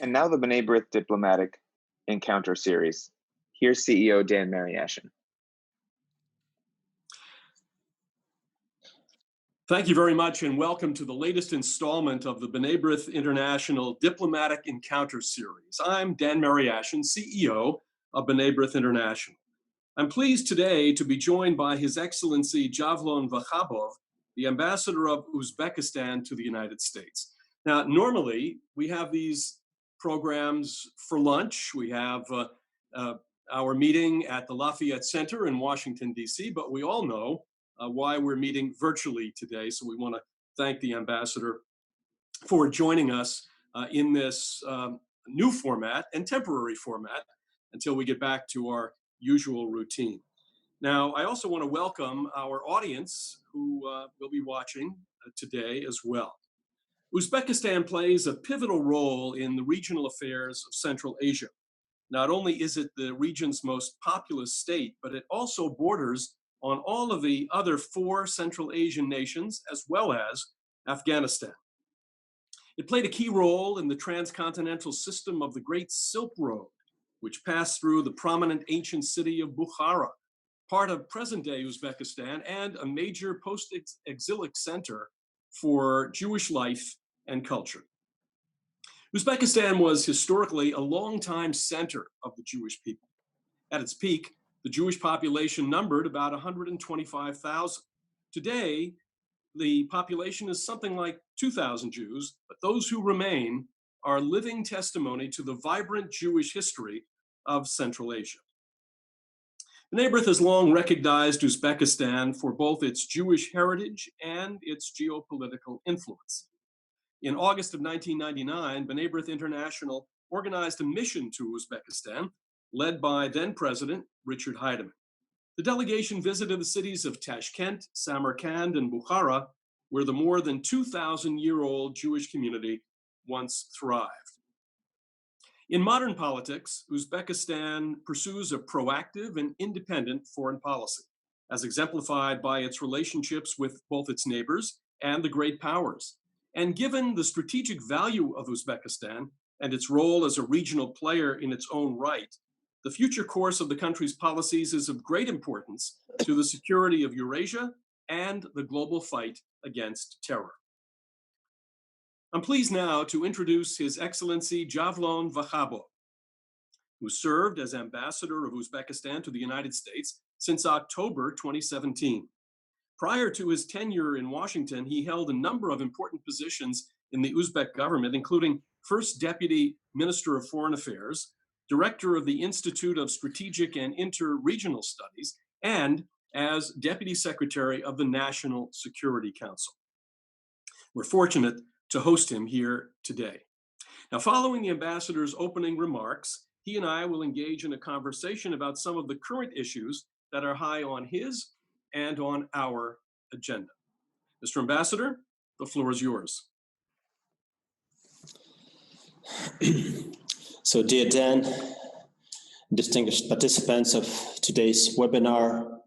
And now the B'nai B'rith Diplomatic Encounter Series. Here's CEO Dan Mariaschin. Thank you very much, and welcome to the latest installment of the B'nai B'rith International Diplomatic Encounter Series. I'm Dan Mariaschin, CEO of B'nai B'rith International. I'm pleased today to be joined by His Excellency Javlon Vakhabov, the Ambassador of Uzbekistan to the United States. Now, normally, we have these programs for lunch. We have our meeting at the Lafayette Center in Washington, D.C., but we all know why we're meeting virtually today. So we want to thank the ambassador for joining us in this new format and temporary format until we get back to our usual routine. Now, I also want to welcome our audience who will be watching today as well. Uzbekistan plays a pivotal role in the regional affairs of Central Asia. Not only is it the region's most populous state, but it also borders on all of the other 4 Central Asian nations, as well as Afghanistan. It played a key role in the transcontinental system of the Great Silk Road, which passed through the prominent ancient city of Bukhara, part of present-day Uzbekistan, and a major post-exilic center for Jewish life and culture. Uzbekistan was historically a long-time center of the Jewish people. At its peak, the Jewish population numbered about 125,000. Today, the population is something like 2,000 Jews, but those who remain are living testimony to the vibrant Jewish history of Central Asia. B'nai B'rith has long recognized Uzbekistan for both its Jewish heritage and its geopolitical influence. In August of 1999, B'nai B'rith International organized a mission to Uzbekistan, led by then-President Richard Heidemann. The delegation visited the cities of Tashkent, Samarkand, and Bukhara, where the more than 2,000-year-old Jewish community once thrived. In modern politics, Uzbekistan pursues a proactive and independent foreign policy, as exemplified by its relationships with both its neighbors and the great powers. And given the strategic value of Uzbekistan and its role as a regional player in its own right, the future course of the country's policies is of great importance to the security of Eurasia and the global fight against terror. I'm pleased now to introduce His Excellency Javlon Vakhabov, who served as Ambassador of Uzbekistan to the United States since October 2017. Prior to his tenure in Washington, he held a number of important positions in the Uzbek government, including First Deputy Minister of Foreign Affairs, Director of the Institute of Strategic and Inter-Regional Studies, and as Deputy Secretary of the National Security Council. We're fortunate to host him here today. Now, following the ambassador's opening remarks, he and I will engage in a conversation about some of the current issues that are high on his and on our agenda. Mr. Ambassador, the floor is yours. So, dear Dan, distinguished participants of today's webinar,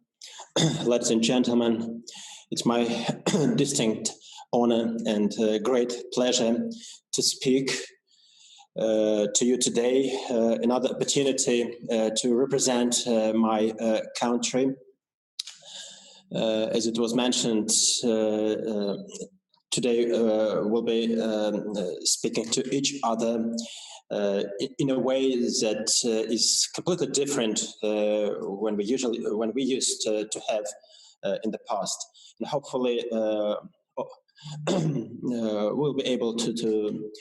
ladies and gentlemen, it's my distinct honor and great pleasure to speak to you today. Another opportunity to represent my country. As it was mentioned, today we'll be speaking to each other in a way that is completely different when we used to have in the past, and hopefully we'll be able to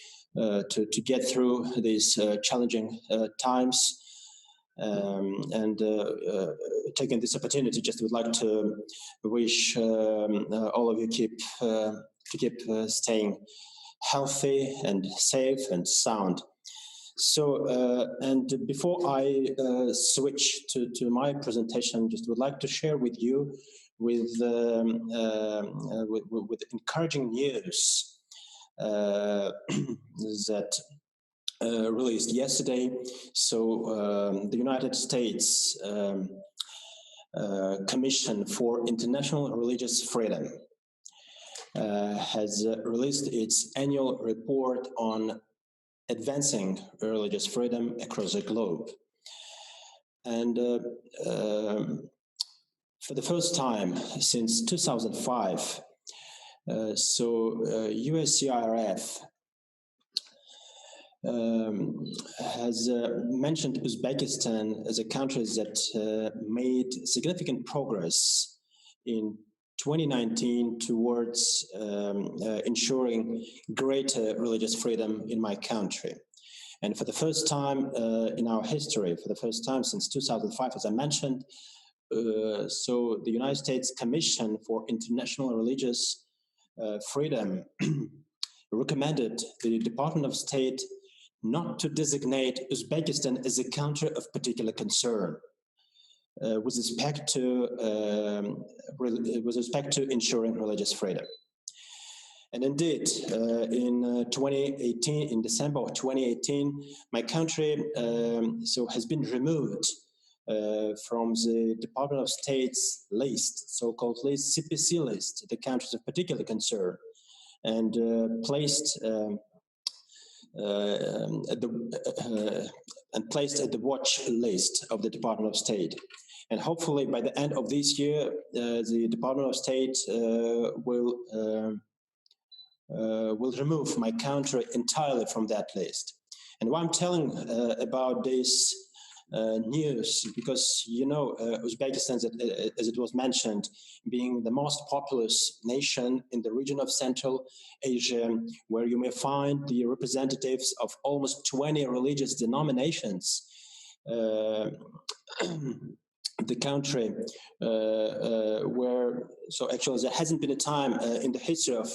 get through these challenging times. And taking this opportunity, just would like to wish all of you keep staying healthy and safe and sound. So, and before I switch to my presentation, just would like to share with you with encouraging news that released yesterday. So the United States Commission for International Religious Freedom has released its annual report on advancing religious freedom across the globe. And for the first time since 2005, USCIRF has mentioned Uzbekistan as a country that made significant progress in 2019 towards ensuring greater religious freedom in my country. And for the first time in our history, for the first time since 2005, as I mentioned, so the United States Commission for International Religious Freedom recommended the Department of State not to designate Uzbekistan as a country of particular concern with respect to ensuring religious freedom. And indeed, in 2018, in December of 2018, my country has been removed from the Department of State's list, so-called list, CPC list, the countries of particular concern, and placed at the watch list of the Department of State. And hopefully by the end of this year, the Department of State will remove my country entirely from that list. And why I'm telling about this news, because you know Uzbekistan, as it was mentioned, being the most populous nation in the region of Central Asia, where you may find the representatives of almost 20 religious denominations. The country where, so actually there hasn't been a time in the history of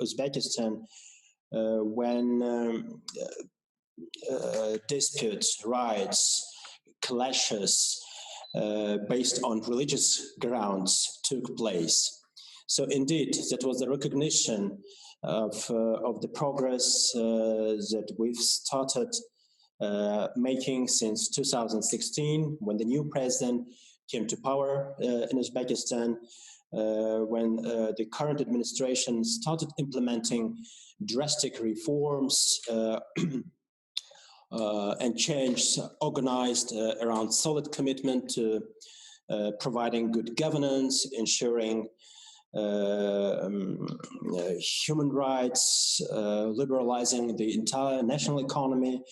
Uzbekistan when disputes, riots, clashes based on religious grounds took place. So indeed, that was the recognition of the progress that we've started making since 2016, when the new president came to power in Uzbekistan, when the current administration started implementing drastic reforms and change organized around solid commitment to providing good governance, ensuring human rights, liberalizing the entire national economy.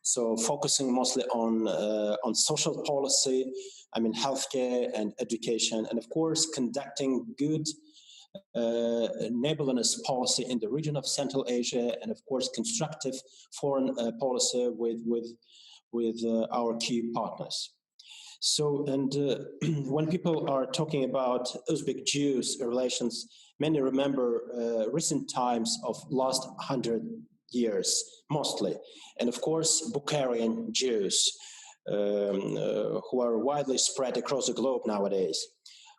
So focusing mostly on social policy, I mean healthcare and education, and of course conducting good neighborliness policy in the region of Central Asia, and of course constructive foreign policy with our key partners. So, and when people are talking about Uzbek-Jewish relations, many remember recent times of last 100 years, mostly. And of course, Bukharian Jews, who are widely spread across the globe nowadays.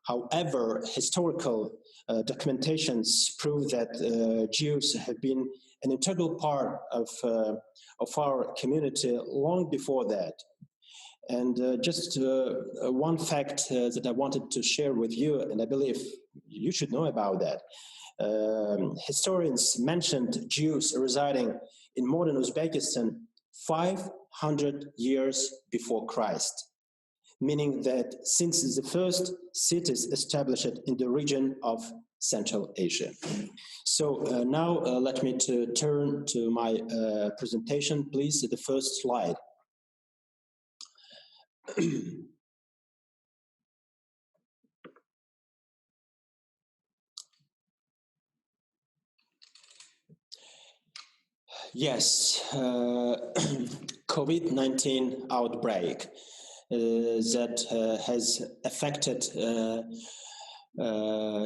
However, historical documentations prove that Jews have been an integral part of our community long before that. And just one fact that I wanted to share with you, and I believe you should know about that. Historians mentioned Jews residing in modern Uzbekistan 500 years before Christ, meaning that since the first cities established in the region of Central Asia. So now let me turn to my presentation, please, the first slide. Yes, COVID-19 outbreak that has affected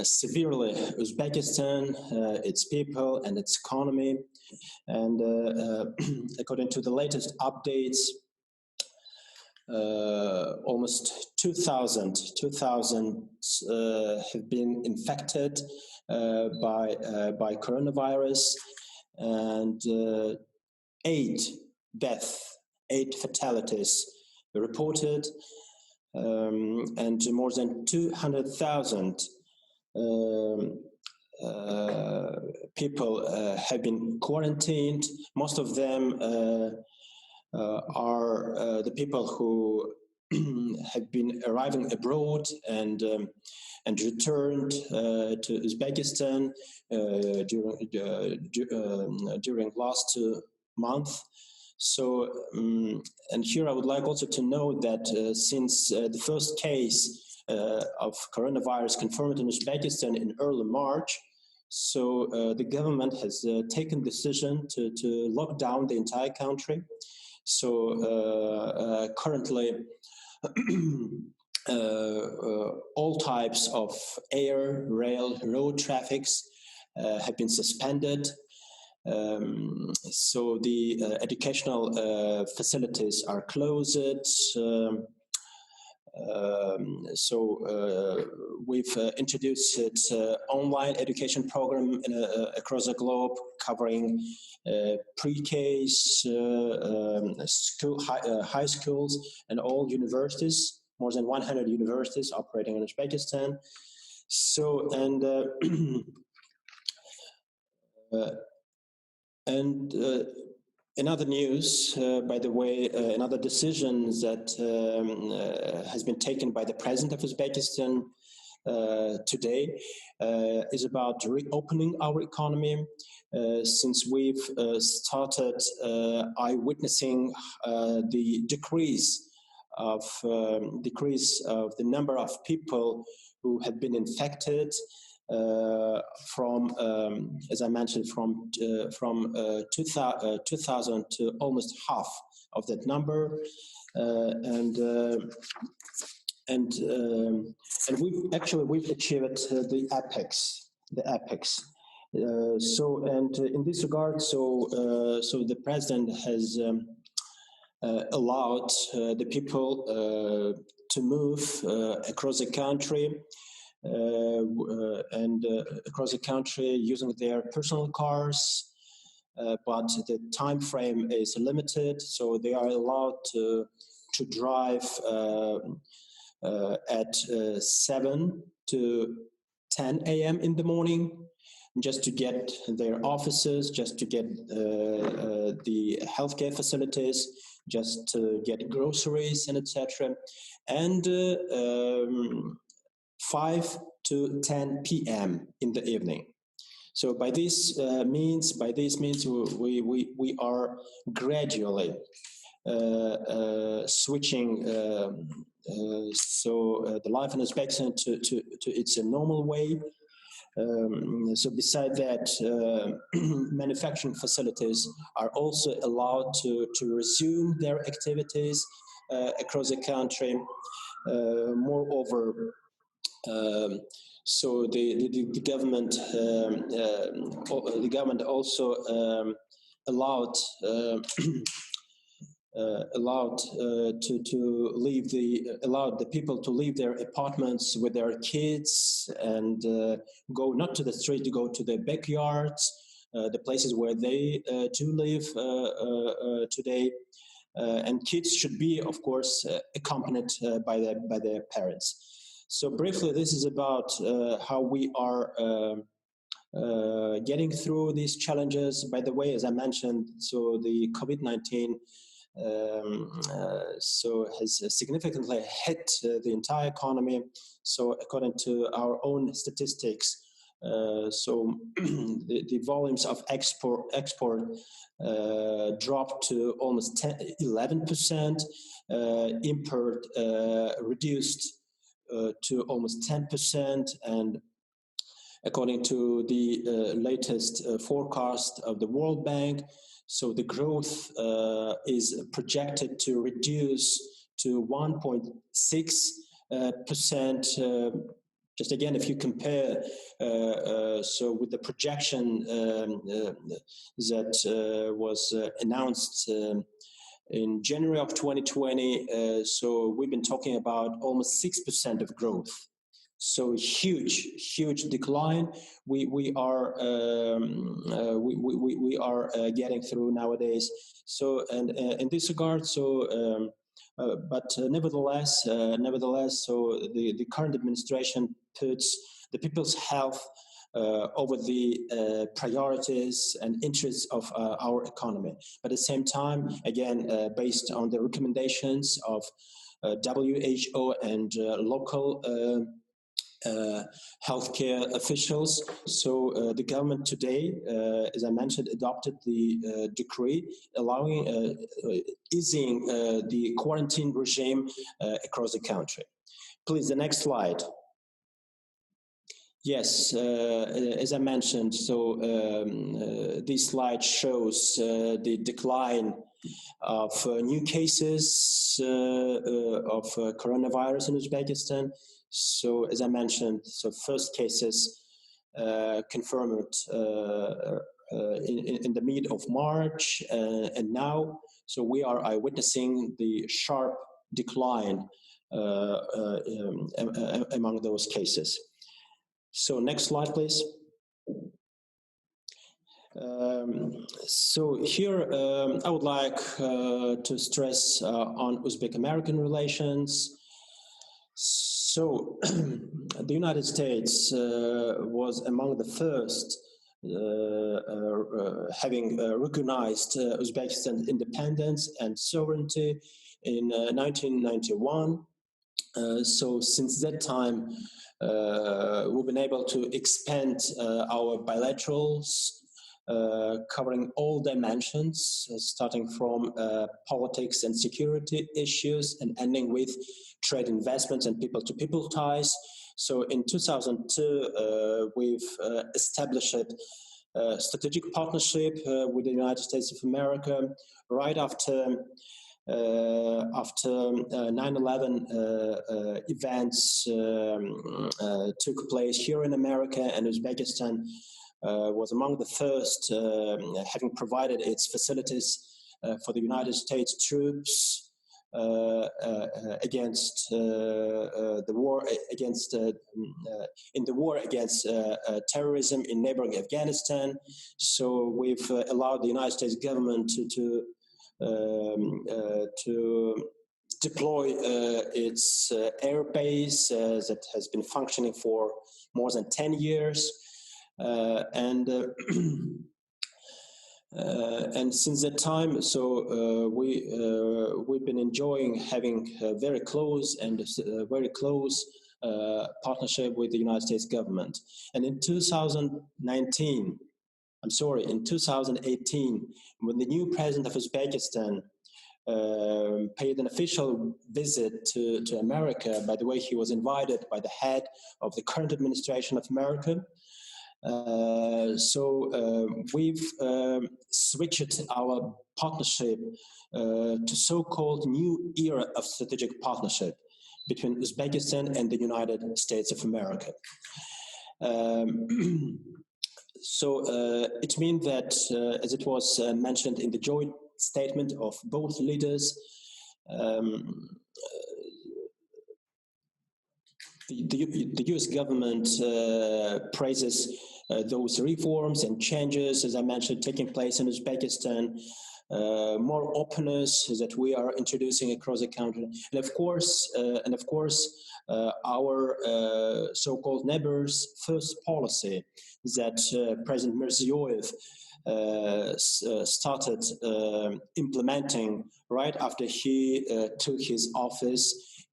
severely Uzbekistan, its people and its economy. And according to the latest updates, almost 2,000 have been infected by coronavirus, and 8 fatalities reported, and more than 200,000 people have been quarantined. Most of them are the people who have been arriving abroad and returned to Uzbekistan during last month. So, and here I would like also to note that since the first case of coronavirus confirmed in Uzbekistan in early March, so the government has taken decision to lock down the entire country. So currently, all types of air, rail, road traffics have been suspended. So the educational facilities are closed. We've introduced online education program across the globe, covering pre-K, high schools, and all universities. More than 100 universities operating in Uzbekistan. So in other news, by the way, another decision that has been taken by the president of Uzbekistan today is about reopening our economy. Since we've started eyewitnessing the decrease of the number of people who have been infected. From, as I mentioned, from 2,000 to almost half of that number, and we've achieved the apex. So, and in this regard, so the president has allowed the people to move across the country. Across the country using their personal cars, but the time frame is limited, so they are allowed to drive at 7 to 10 a.m. in the morning, just to get their offices, just to get the healthcare facilities, just to get groceries and etc. And 5 to 10 p.m. in the evening. So by this means we are gradually switching the life in Uzbekistan to its normal way. So beside that, manufacturing facilities are also allowed to resume their activities across the country. Moreover, so the government also allowed the people to leave their apartments with their kids and go not to the street, to go to their backyards, the places where they do live today. And kids should be, of course, accompanied by their parents. So briefly, this is about how we are getting through these challenges. By the way, as I mentioned, so the COVID-19 has significantly hit the entire economy. So according to our own statistics, the volumes of export dropped to almost 11%, import reduced to almost 10%, and according to the latest forecast of the World Bank, so the growth is projected to reduce to 1.6%. Just again, if you compare, so with the projection that was announced in January of 2020, so we've been talking about almost 6% of growth. So huge decline. We are getting through nowadays. So and in this regard, so but nevertheless, so the current administration puts the people's health over the priorities and interests of our economy. But at the same time, again, based on the recommendations of WHO and local healthcare officials. So the government today, as I mentioned, adopted the decree allowing easing the quarantine regime across the country. Please, the next slide. Yes, as I mentioned, so this slide shows the decline of new cases of coronavirus in Uzbekistan. So, as I mentioned, so first cases confirmed in the mid of March, and now, so we are witnessing the sharp decline among those cases. So next slide, please. So here I would like to stress on Uzbek-American relations. So the United States was among the first having recognized Uzbekistan's independence and sovereignty in 1991. So since that time, we've been able to expand our bilaterals, covering all dimensions, starting from politics and security issues and ending with trade investments and people-to-people ties. So in 2002, we've established a strategic partnership with the United States of America right after 9/11 events took place here in America, and Uzbekistan was among the first having provided its facilities for the United States troops against the war against in the war against terrorism in neighboring Afghanistan. So we've allowed the United States government to deploy its air base that has been functioning for more than 10 years. And since that time, so we've been enjoying having a very close partnership with the United States government. And in 2018, when the new president of Uzbekistan paid an official visit to America, by the way, he was invited by the head of the current administration of America. We've switched our partnership to so-called new era of strategic partnership between Uzbekistan and the United States of America. It means that, as it was mentioned in the joint statement of both leaders, the US government praises those reforms and changes, as I mentioned, taking place in Uzbekistan, more openness that we are introducing across the country, and of course, our so-called neighbors first policy that President Mirziyoyev started implementing right after he took his office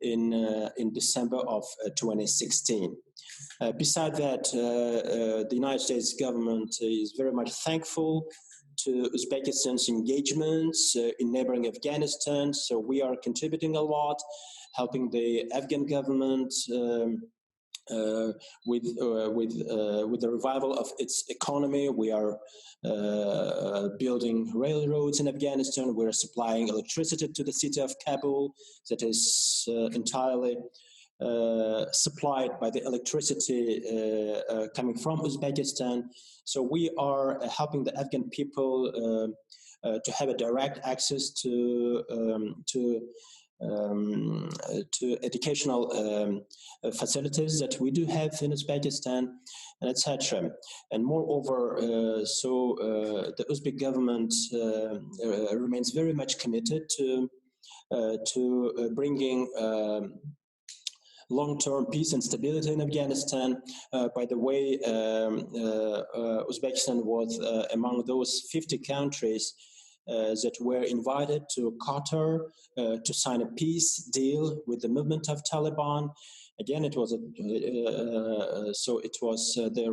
in December of 2016. Besides that, the United States government is very much thankful to Uzbekistan's engagements in neighboring Afghanistan. So we are contributing a lot, helping the Afghan government with the revival of its economy. We are building railroads in Afghanistan. We're supplying electricity to the city of Kabul that is entirely supplied by the electricity coming from Uzbekistan. So we are helping the Afghan people to have a direct access to educational facilities that we do have in Uzbekistan, and etc. And moreover, the Uzbek government remains very much committed to bringing long-term peace and stability in Afghanistan. By the way, Uzbekistan was among those 50 countries that were invited to Qatar to sign a peace deal with the movement of Taliban. Again, it was the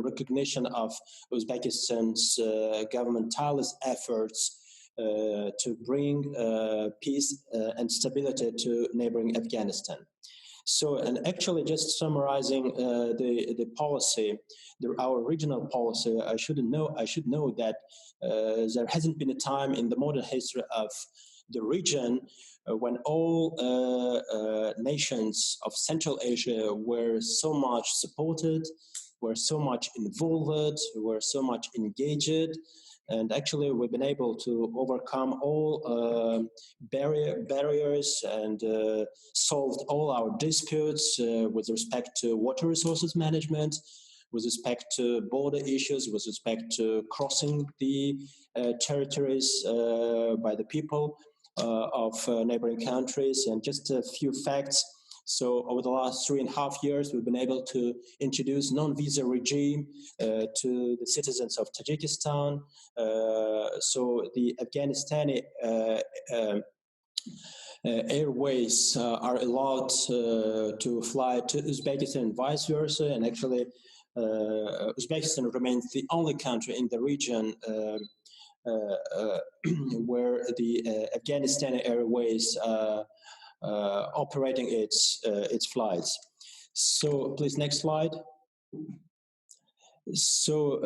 recognition of Uzbekistan's government tireless efforts to bring peace and stability to neighboring Afghanistan. So, and actually, just summarizing the policy, our regional policy, I should know that there hasn't been a time in the modern history of the region when all nations of Central Asia were so much supported, were so much involved, were so much engaged. And actually, we've been able to overcome all barriers and solved all our disputes with respect to water resources management, with respect to border issues, with respect to crossing the territories by the people of neighboring countries. And just a few facts. So over the last 3.5 years, we've been able to introduce non-visa regime to the citizens of Tajikistan. So the Afghanistani airways are allowed to fly to Uzbekistan and vice versa. And actually, Uzbekistan remains the only country in the region where the Afghanistani airways operating its flights. So please, next slide. So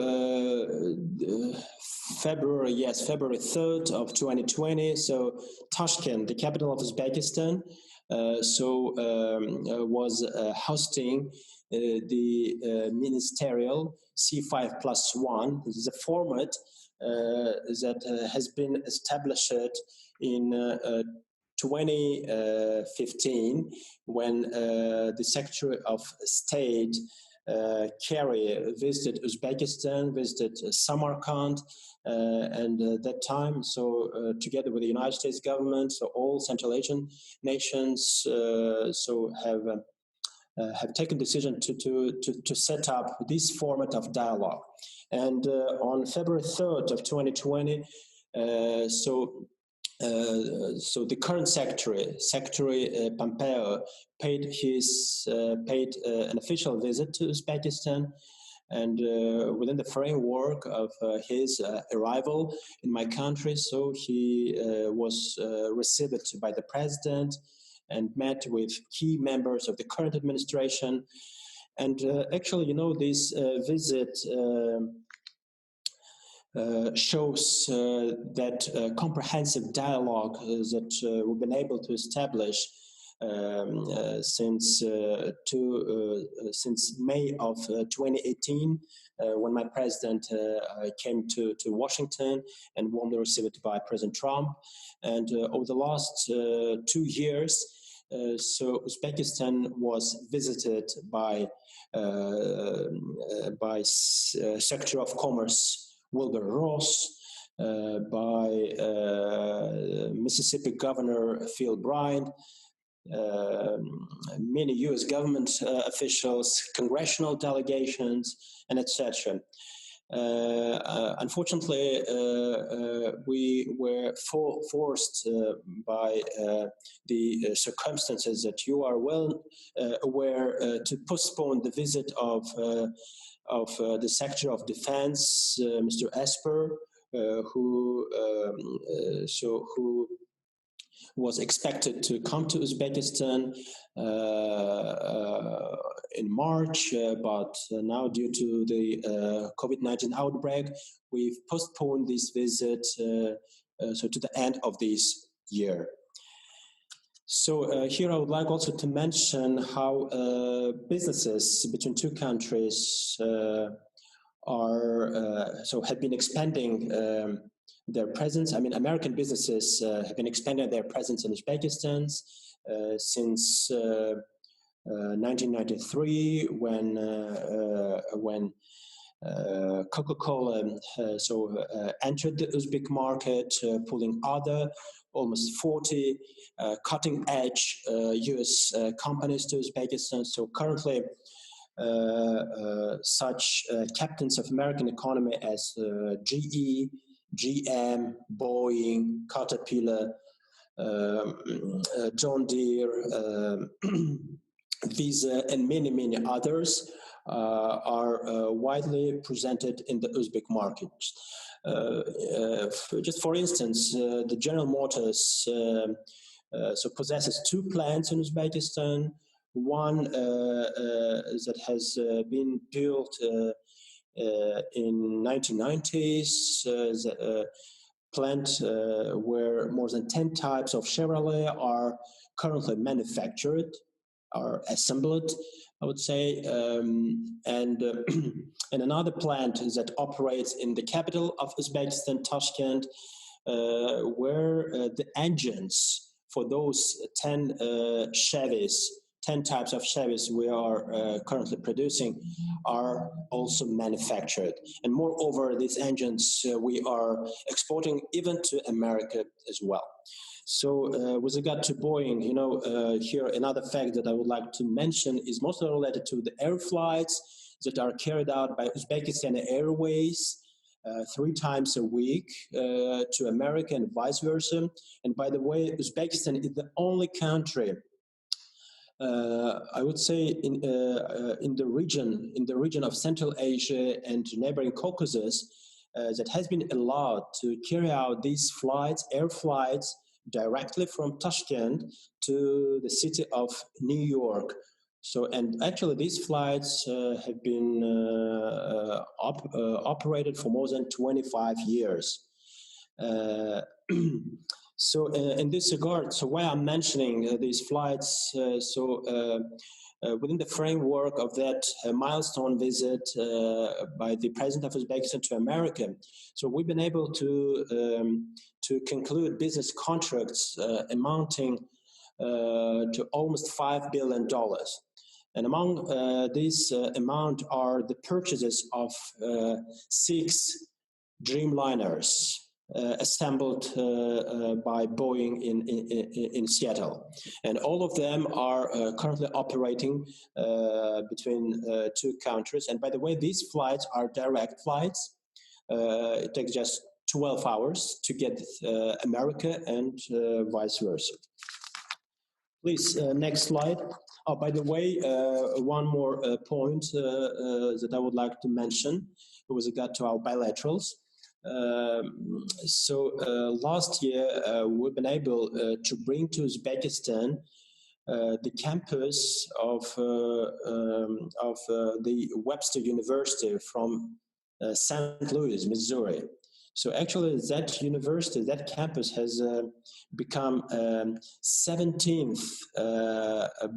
February 3rd of 2020. So Tashkent, the capital of Uzbekistan, was hosting the ministerial C5+1. This is a format that has been established in 2015, when the Secretary of State Kerry visited Uzbekistan, visited Samarkand, and at that time, so together with the United States government, so all Central Asian nations, have taken decision to set up this format of dialogue. And on February 3rd of 2020, so the current Secretary Pompeo, paid an official visit to Uzbekistan, and within the framework of his arrival in my country, so he was received by the president and met with key members of the current administration. And actually, you know, this visit shows that comprehensive dialogue that we've been able to establish since May of 2018, when my president came to Washington and warmly received by President Trump. And over the last 2 years, so Uzbekistan was visited by Secretary of Commerce Wilbur Ross, by Mississippi Governor Phil Bryant, many U.S. government officials, congressional delegations, and etc. Unfortunately, we were forced by the circumstances that you are well aware to postpone the visit of the Secretary of Defense, Mr. Esper, who was expected to come to Uzbekistan in March, but now due to the COVID-19 outbreak, we've postponed this visit to the end of this year. So here I would like also to mention how businesses between two countries have been expanding their presence. I mean, American businesses have been expanding their presence in Uzbekistan since 1993, when Coca-Cola entered the Uzbek market, pulling other almost 40 cutting-edge U.S. companies to Uzbekistan. So currently, such captains of American economy as GE, GM, Boeing, Caterpillar, John Deere, Visa, and many, many others are widely presented in the Uzbek market. Just for instance, the General Motors possesses 2 plants in Uzbekistan. One that has been built in 1990s, plant where more than 10 types of Chevrolet are currently manufactured, are assembled, I would say, and another plant that operates in the capital of Uzbekistan, Tashkent, where the engines for those 10 Chevys, 10 types of Chevys we are currently producing are also manufactured. And moreover, these engines we are exporting even to America as well. So with regard to Boeing, here another fact that I would like to mention is mostly related to the air flights that are carried out by Uzbekistan Airways 3 times a week to America and vice versa. And by the way, Uzbekistan is the only country, I would say, in the region of Central Asia and neighboring Caucasus, that has been allowed to carry out these flights, air flights, directly from Tashkent to the city of New York. So, and actually these flights have been operated for more than 25 years. So in this regard, so why I'm mentioning these flights, within the framework of that milestone visit by the President of Uzbekistan to America, so we've been able to conclude business contracts amounting to almost $5 billion. And among this amount are the purchases of 6 Dreamliners assembled by Boeing in Seattle. And all of them are currently operating between 2 countries. And by the way, these flights are direct flights. It takes just 12 hours to get America and vice versa. Please, next slide. Oh, by the way, one more point that I would like to mention with regard to our bilaterals. Last year, we've been able to bring to Uzbekistan the campus of the Webster University from St. Louis, Missouri. So actually, that university, that campus has become 17th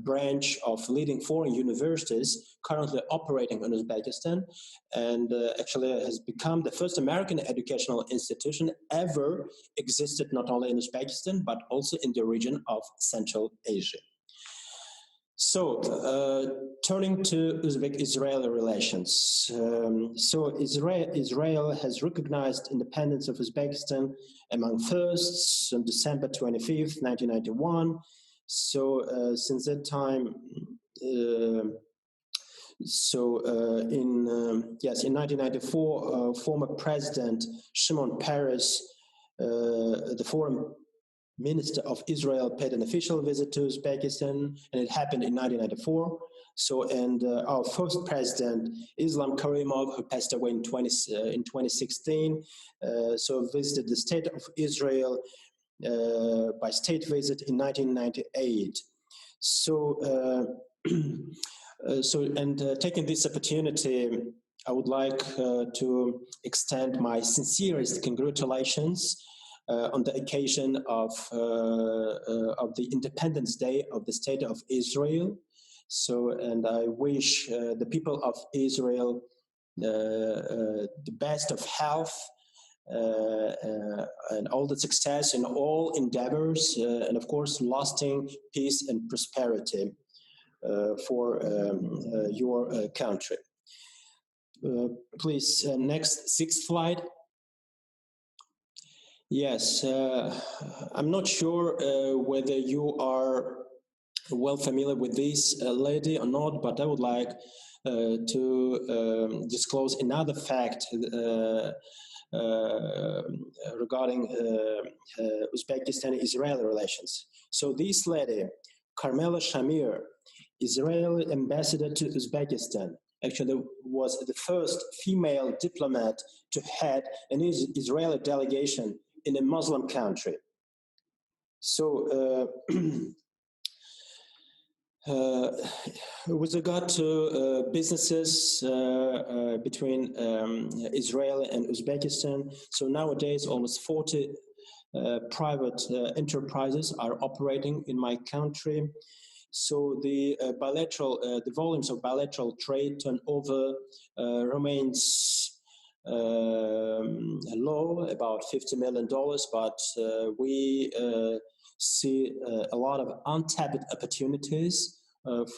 branch of leading foreign universities currently operating in Uzbekistan, and actually has become the first American educational institution ever existed not only in Uzbekistan, but also in the region of Central Asia. So, turning to Uzbek-Israel relations. Israel has recognized independence of Uzbekistan among firsts on December 25th, 1991. So, since that time, in 1994, former President Shimon Peres, the foreign Minister of Israel, paid an official visit to Uzbekistan, and it happened in 1994. So, and our first president, Islam Karimov, who passed away in 2016, visited the state of Israel by state visit in 1998. Taking this opportunity, I would like to extend my sincerest congratulations on the occasion of the Independence Day of the State of Israel. So, and I wish the people of Israel the best of health and all the success in all endeavors, and of course, lasting peace and prosperity for your country. Please, next, sixth slide. Yes, I'm not sure whether you are well familiar with this lady or not, but I would like to disclose another fact regarding Uzbekistan-Israel relations. So this lady, Carmela Shamir, Israeli ambassador to Uzbekistan, actually was the first female diplomat to head an Israeli delegation in a Muslim country. So with regard to businesses between Israel and Uzbekistan, so nowadays almost 40 private enterprises are operating in my country. So the volumes of bilateral trade turnover remains low, about $50 million, but we see a lot of untapped opportunities that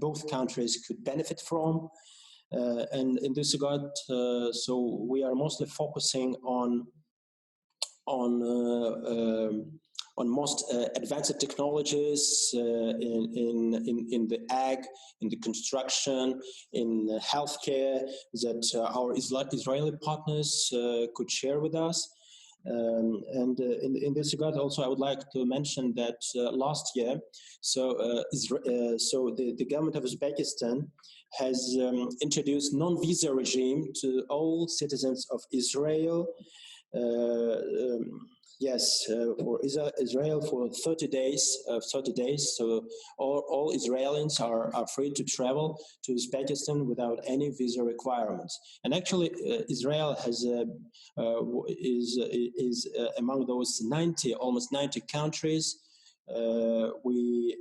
both countries could benefit from. And in this regard, so we are mostly focusing on most advanced technologies in the ag, in the construction, in healthcare that our Israeli partners could share with us. And in this regard, also, I would like to mention that last year, so the government of Uzbekistan has introduced non-visa regime to all citizens of Israel. For Israel for 30 days. So all Israelis are free to travel to Uzbekistan without any visa requirements. And actually, Israel has is among those almost 90 countries. We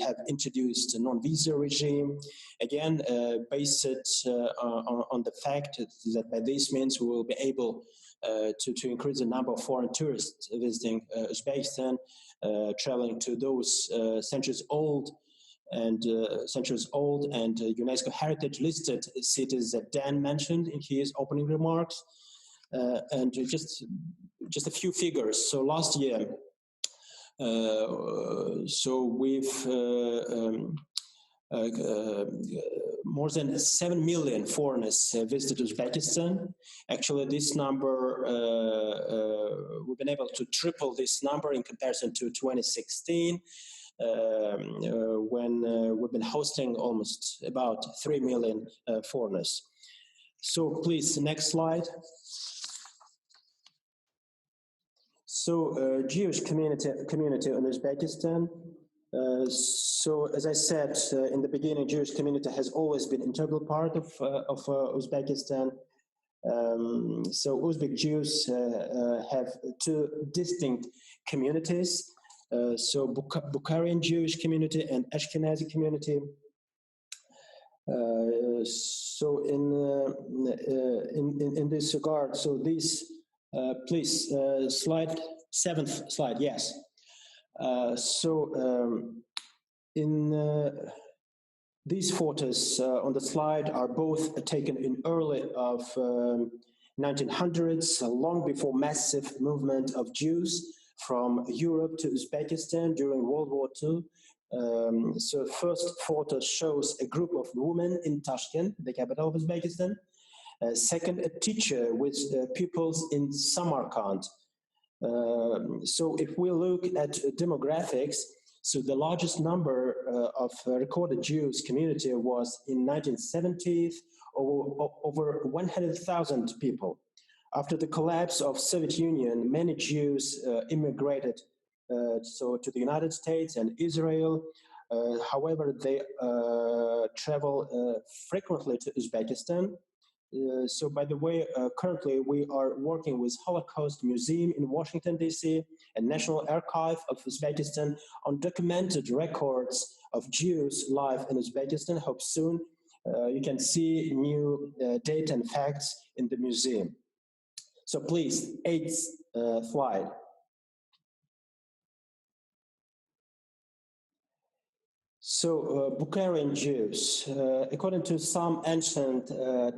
have introduced a non-visa regime, again based on the fact that by this means we will be able to increase the number of foreign tourists visiting Uzbekistan, traveling to those centuries old and UNESCO heritage listed cities that Dan mentioned in his opening remarks. And just a few figures. So last year, so we've more than 7 million foreigners visited Uzbekistan. Actually, this number, we've been able to triple this number in comparison to 2016, when we've been hosting almost about 3 million foreigners. So please, next slide. So Jewish community in Uzbekistan. So as I said in the beginning, Jewish community has always been an integral part of Uzbekistan. So Uzbek Jews have two distinct communities. So Bukharian Jewish community and Ashkenazi community. So in this regard, so these please seventh slide, yes. These photos on the slide are both taken in early of 1900s, long before massive movement of Jews from Europe to Uzbekistan during World War II. So first photo shows a group of women in Tashkent, the capital of Uzbekistan. Second, a teacher with pupils in Samarkand. So if we look at demographics, so the largest number of recorded Jews community was in 1970s, over 100,000 people. After the collapse of Soviet Union, many Jews immigrated to the United States and Israel. However, they travel frequently to Uzbekistan. So by the way, currently we are working with Holocaust Museum in Washington, D.C. and National Archive of Uzbekistan on documented records of Jews' life in Uzbekistan. Hope soon you can see new data and facts in the museum. So please, eighth slide. Bukharian Jews, according to some ancient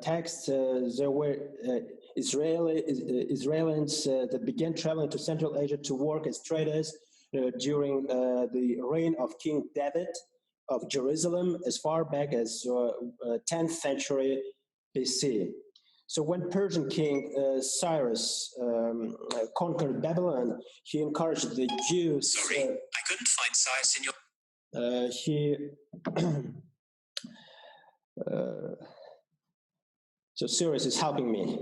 texts, there were Israelis that began traveling to Central Asia to work as traders during the reign of King David of Jerusalem as far back as 10th century BC. So when Persian King Cyrus conquered Babylon, he encouraged the Jews. Sorry, I couldn't find Cyrus in your. So Cyrus is helping me.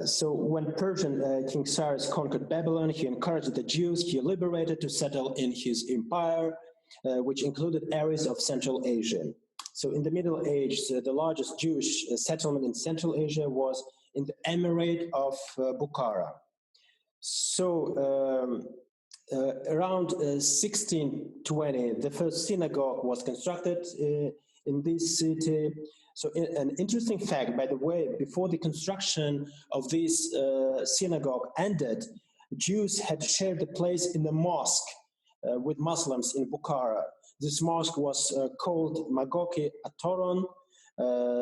So when Persian King Cyrus conquered Babylon, he encouraged the Jews he liberated to settle in his empire, which included areas of Central Asia. So in the Middle Ages, the largest Jewish settlement in Central Asia was in the Emirate of Bukhara. So around 1620, the first synagogue was constructed in this city. So an interesting fact, by the way, before the construction of this synagogue ended, Jews had shared the place in the mosque with Muslims in Bukhara. This mosque was called Magoki Atoron.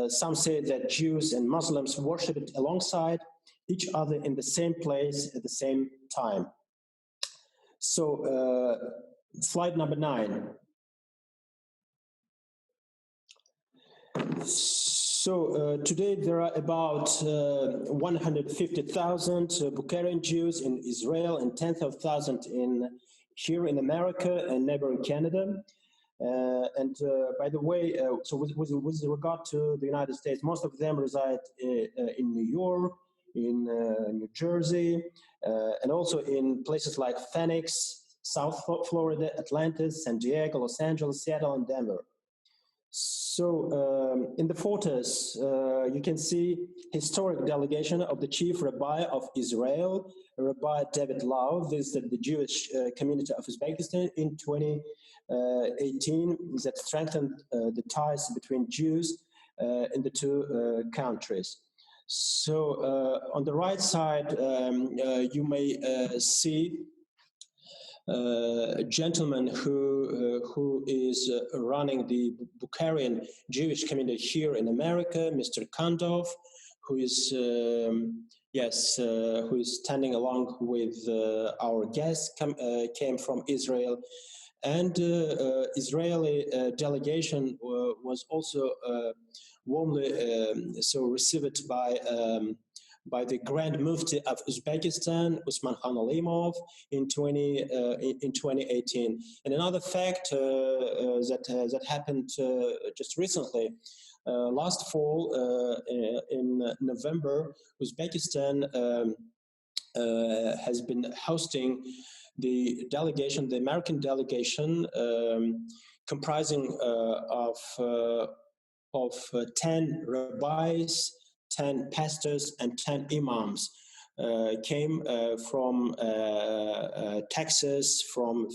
Some say that Jews and Muslims worshipped alongside each other in the same place at the same time. So slide number 9. So today there are about 150,000 Bukharian Jews in Israel and 10,000 here in America and neighboring Canada. By the way, so with regard to the United States, most of them reside in New York, in New Jersey, and also in places like Phoenix, South Florida, Atlanta, San Diego, Los Angeles, Seattle, and Denver. So in the photos, you can see historic delegation of the chief rabbi of Israel, Rabbi David Lau, visited the Jewish community of Uzbekistan in 2018 that strengthened the ties between Jews in the two countries. So on the right side, you may see a gentleman who is running the Bukharian Jewish community here in America, Mr. Kandov, who is who is standing along with our guest came from Israel, and Israeli delegation was also warmly received by the Grand Mufti of Uzbekistan, Usman Khan Alimov, in 2018. And another fact that happened just recently, last fall in November, Uzbekistan has been hosting the delegation, the American delegation, comprising of 10 rabbis, 10 pastors, and 10 imams, came from Texas, from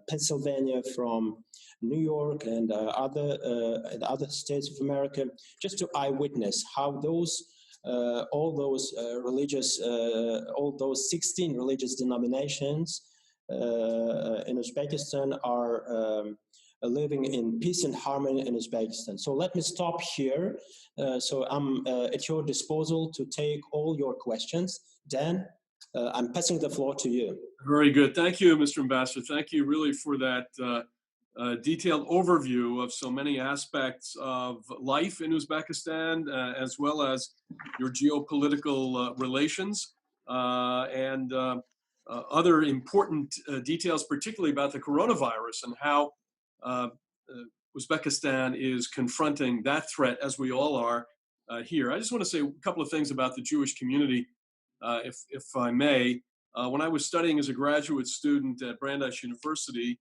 Pennsylvania, from New York, and other states of America, just to eyewitness how all those 16 religious denominations in Uzbekistan are living in peace and harmony in Uzbekistan. So let me stop here. So I'm at your disposal to take all your questions. Dan, I'm passing the floor to you. Very good. Thank you, Mr. Ambassador. Thank you really for that detailed overview of so many aspects of life in Uzbekistan, as well as your geopolitical relations and other important details, particularly about the coronavirus and how Uzbekistan is confronting that threat, as we all are here. I just want to say a couple of things about the Jewish community, if I may. When I was studying as a graduate student at Brandeis University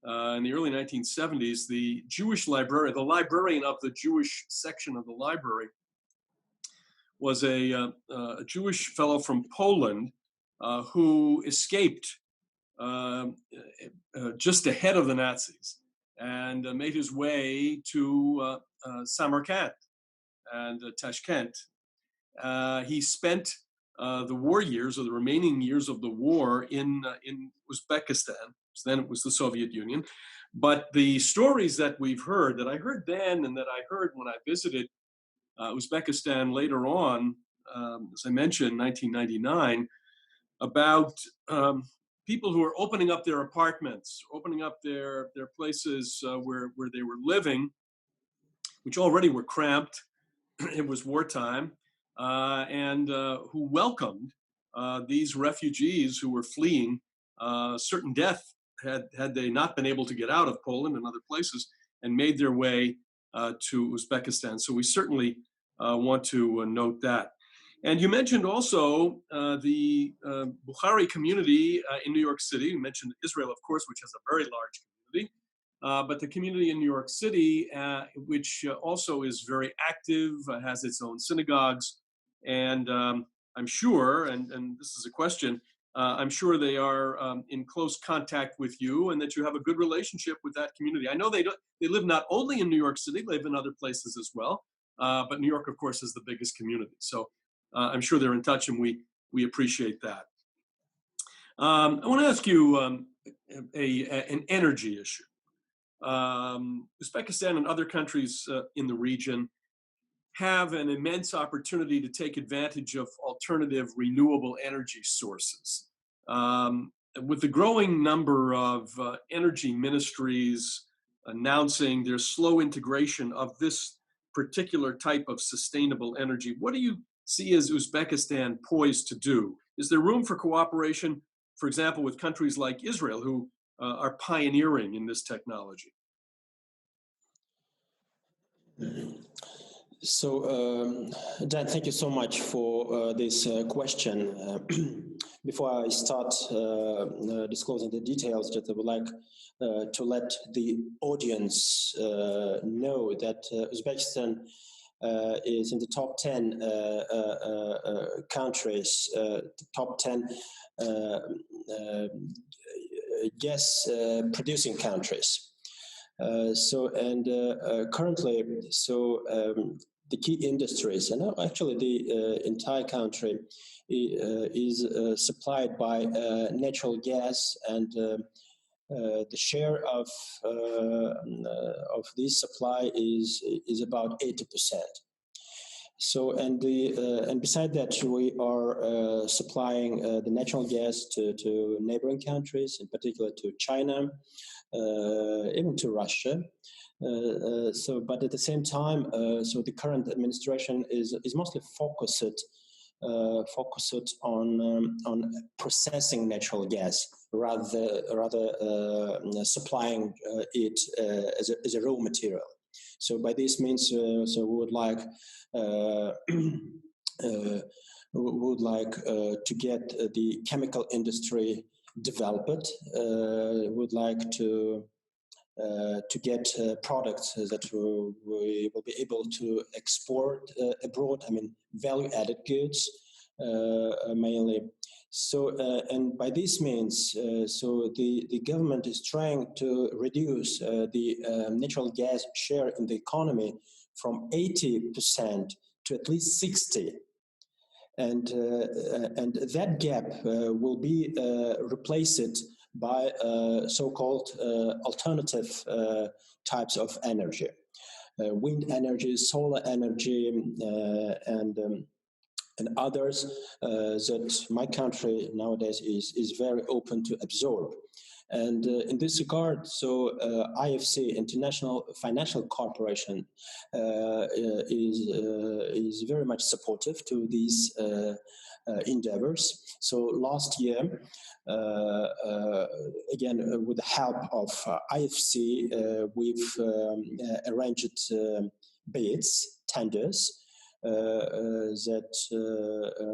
in the early 1970s, the Jewish librarian, the librarian of the Jewish section of the library, was a Jewish fellow from Poland who escaped just ahead of the Nazis and made his way to Samarkand and Tashkent. He spent the war years, or the remaining years of the war, in Uzbekistan, Then it was the Soviet Union. But the stories that we've heard, that I heard then and that I heard when I visited Uzbekistan later on, as I mentioned, 1999, about people who are opening up their apartments, opening up their places where they were living, which already were cramped. It was wartime, and who welcomed these refugees who were fleeing certain death had they not been able to get out of Poland and other places, and made their way to Uzbekistan. So we certainly want to note that. And you mentioned also the Bukhari community in New York City. You mentioned Israel, of course, which has a very large community. But the community in New York City, which also is very active, has its own synagogues. And I'm sure, and this is a question, I'm sure they are in close contact with you and that you have a good relationship with that community. I know they live not only in New York City, they live in other places as well. But New York, of course, is the biggest community. So I'm sure they're in touch, and we appreciate that. I want to ask you an energy issue. Uzbekistan and other countries in the region have an immense opportunity to take advantage of alternative renewable energy sources. With the growing number of energy ministries announcing their slow integration of this particular type of sustainable energy, what do you see as Uzbekistan poised to do? Is there room for cooperation, for example, with countries like Israel, who are pioneering in this technology? So, Dan, thank you so much for this question. Before I start disclosing the details, just I would like to let the audience know that Uzbekistan is in the top 10 countries, top 10 gas producing countries. Currently, the key industries, and actually the entire country is supplied by natural gas, and the share of this supply is about 80%. So, and beside that, we are supplying the natural gas to neighboring countries, in particular to China, even to Russia. But at the same time, so the current administration is mostly focused on processing natural gas rather supplying it as a raw material. So by this means, so we would like to get the chemical industry developed. Would like to get products that we will be able to export abroad. I mean, value-added goods mainly. So, and by this means, so the government is trying to reduce the natural gas share in the economy from 80% to at least 60%. And that gap will be replaced by so-called alternative types of energy, wind energy, solar energy, and others that my country nowadays is very open to absorb. And in this regard, so IFC, International Financial Corporation, is very much supportive to these endeavors. So last year, again, with the help of IFC, we've arranged bids, tenders, that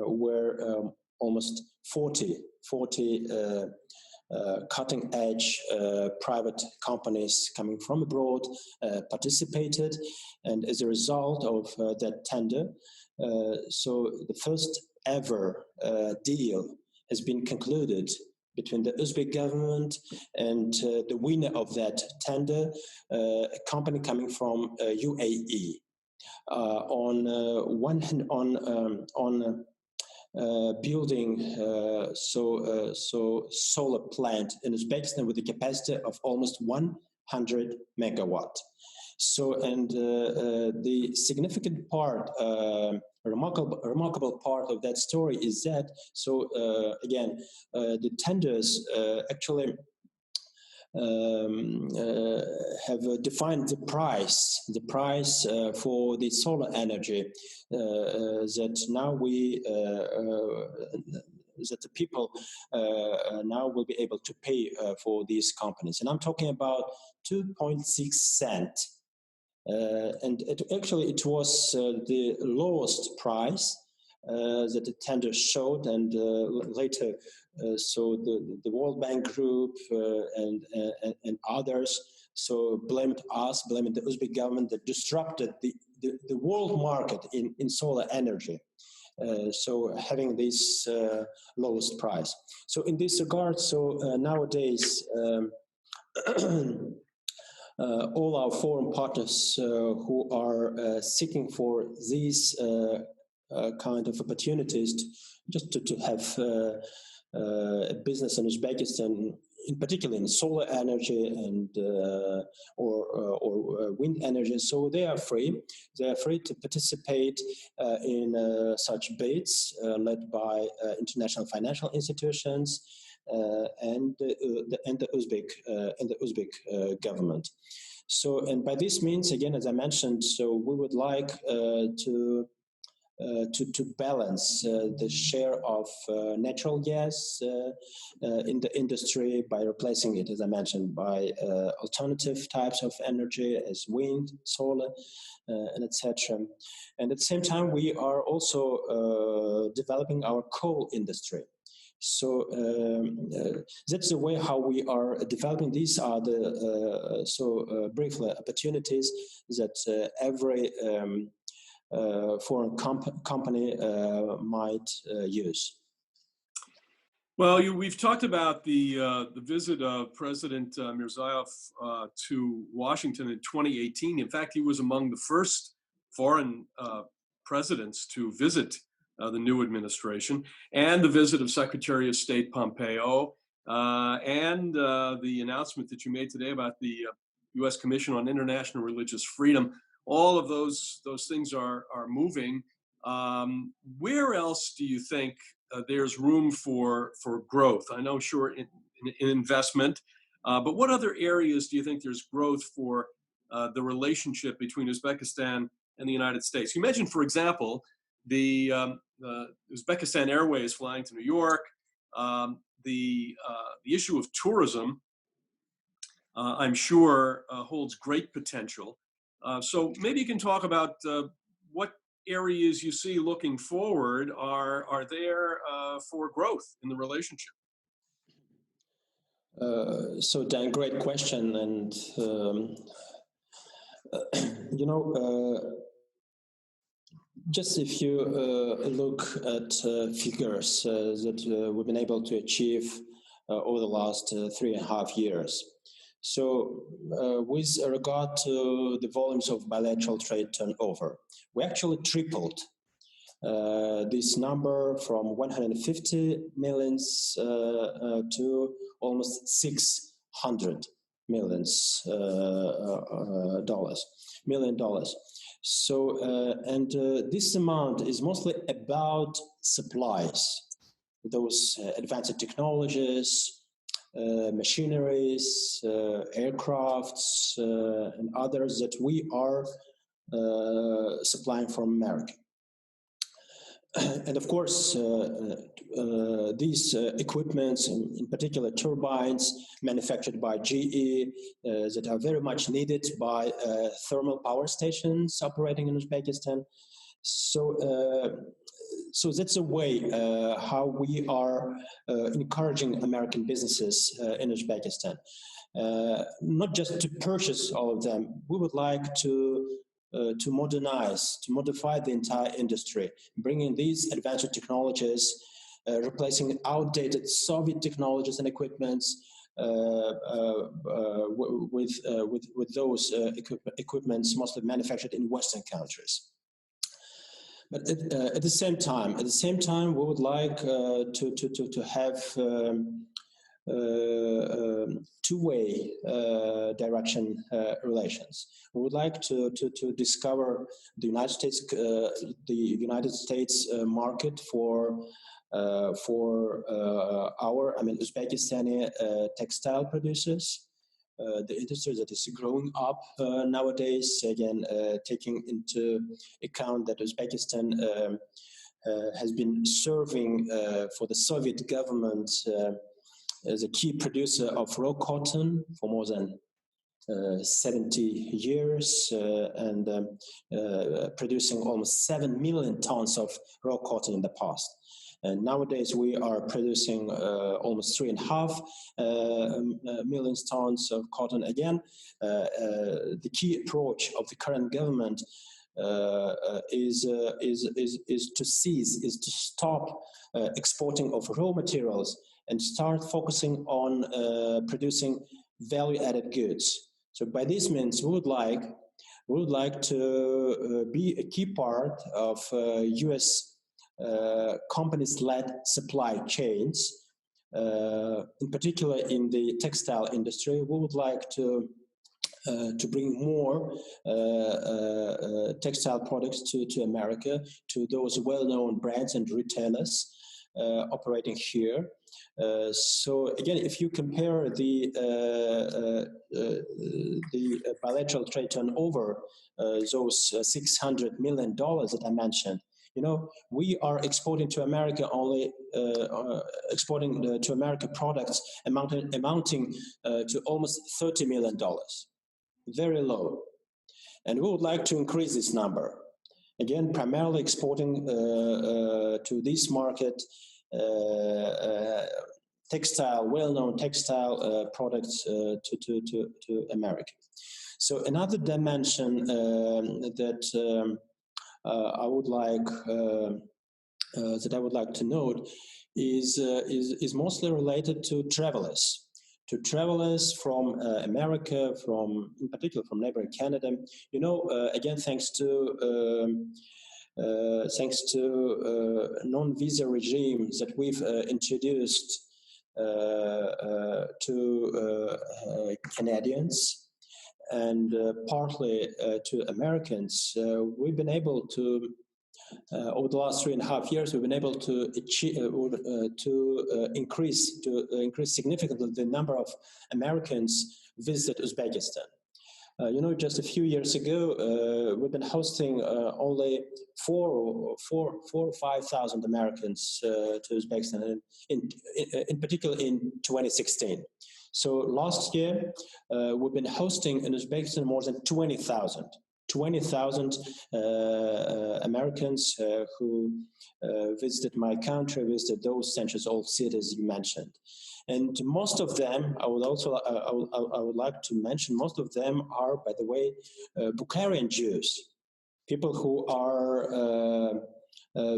were almost 40 cutting-edge private companies coming from abroad participated, and as a result of that tender, so the first ever deal has been concluded between the Uzbek government and the winner of that tender, a company coming from UAE. On one hand, on building solar plant in Uzbekistan with a capacity of almost 100 megawatt. So, and the significant part, remarkable part of that story is that, again, the tenders actually have defined the price for the solar energy that now that the people now will be able to pay for these companies. And I'm talking about 2.6 cents. And it was the lowest price that the tender showed, and later, the World Bank Group and others blamed the Uzbek government that disrupted the world market in solar energy. Having this lowest price. So in this regard, nowadays. All our foreign partners who are seeking for these kind of opportunities to have a business in Uzbekistan, in particular in solar energy and or wind energy. So they are free. They are free to participate in such bids led by international financial institutions. And the Uzbek government. So, and by this means, again, as I mentioned, we would like to balance the share of natural gas in the industry by replacing it, as I mentioned, by alternative types of energy as wind, solar, and etc. And at the same time, we are also developing our coal industry. So that's the way how we are developing. These are the briefly opportunities that every foreign company might use. Well, we've talked about the visit of President Mirziyoyev to Washington in 2018. In fact, he was among the first foreign presidents to visit the new administration, and the visit of Secretary of State Pompeo, and the announcement that you made today about the U.S. Commission on International Religious Freedom. All of those things are moving. Where else do you think there's room for growth? I know, sure, in investment, but what other areas do you think there's growth for the relationship between Uzbekistan and the United States? You mentioned, for example, the Uzbekistan Airways flying to New York, the issue of tourism, I'm sure, holds great potential. So maybe you can talk about what areas you see looking forward are there for growth in the relationship. So Dan, great question, and just if you look at figures that we've been able to achieve over the last 3.5 years. So with regard to the volumes of bilateral trade turnover, we actually tripled this number from 150 millions to almost $600 million. So, and this amount is mostly about supplies, those advanced technologies, machineries, aircrafts, and others that we are supplying from America. And of course, these equipments, in particular turbines manufactured by GE, that are very much needed by thermal power stations operating in Uzbekistan. So, so that's a way how we are encouraging American businesses in Uzbekistan. Not just to purchase all of them, we would like to modernize, to modify the entire industry, bringing these advanced technologies, replacing outdated Soviet technologies and equipments with those equipments mostly manufactured in Western countries. But at the same time, we would like to have two-way direction relations. We would like to discover the United States market for our, Uzbekistani textile producers. The industry that is growing up nowadays, again, taking into account that Uzbekistan has been serving for the Soviet government as a key producer of raw cotton for more than 70 years and producing almost 7 million tons of raw cotton in the past. And nowadays we are producing almost 3.5 million tons of cotton. Again, the key approach of the current government is to stop exporting of raw materials and start focusing on producing value-added goods. So by this means, we would like to be a key part of U.S. Companies-led supply chains, in particular in the textile industry. We would like to bring more textile products to America, to those well-known brands and retailers operating here. So again, if you compare the bilateral trade turnover, those $600 million that I mentioned, we are exporting to America to America products amounting to almost $30 million. Very low. And we would like to increase this number. Again, primarily exporting to this market well-known textile products to America. So another dimension that I would like to note is mostly related to travelers. To travelers from America, in particular from neighboring Canada. Again, thanks to non-visa regimes that we've introduced to Canadians and partly to Americans, we've been able to, over the last 3.5 years, we've been able to achieve, increase significantly the number of Americans visit Uzbekistan. Just a few years ago, we've been hosting only 4,000 or 5,000 Americans to Uzbekistan, in particular in 2016. So last year, we've been hosting in Uzbekistan more than 20,000 Americans who visited my country, visited those centuries-old cities you mentioned. And most of them, I would like to mention, most of them are, by the way, Bukharian Jews, people who are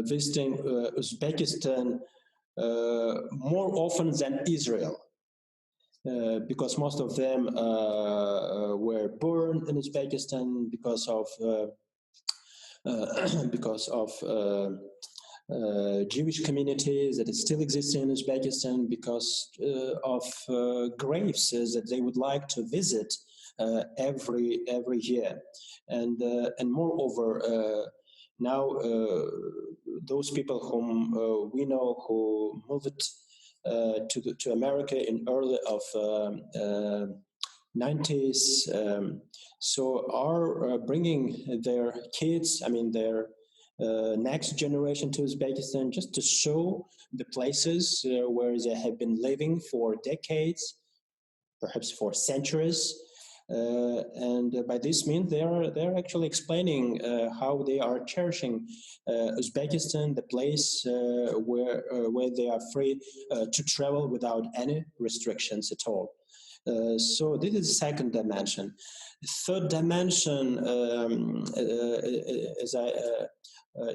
visiting Uzbekistan more often than Israel. Because most of them were born in Uzbekistan because of Jewish communities that still exist in Uzbekistan, because of graves that they would like to visit every year, and moreover, now those people whom we know who moved to America in early of 90s, so are bringing their kids, their next generation to Uzbekistan, just to show the places where they have been living for decades, perhaps for centuries. And by this means, they're actually explaining how they are cherishing Uzbekistan, the place where they are free to travel without any restrictions at all. So this is the second dimension. The third dimension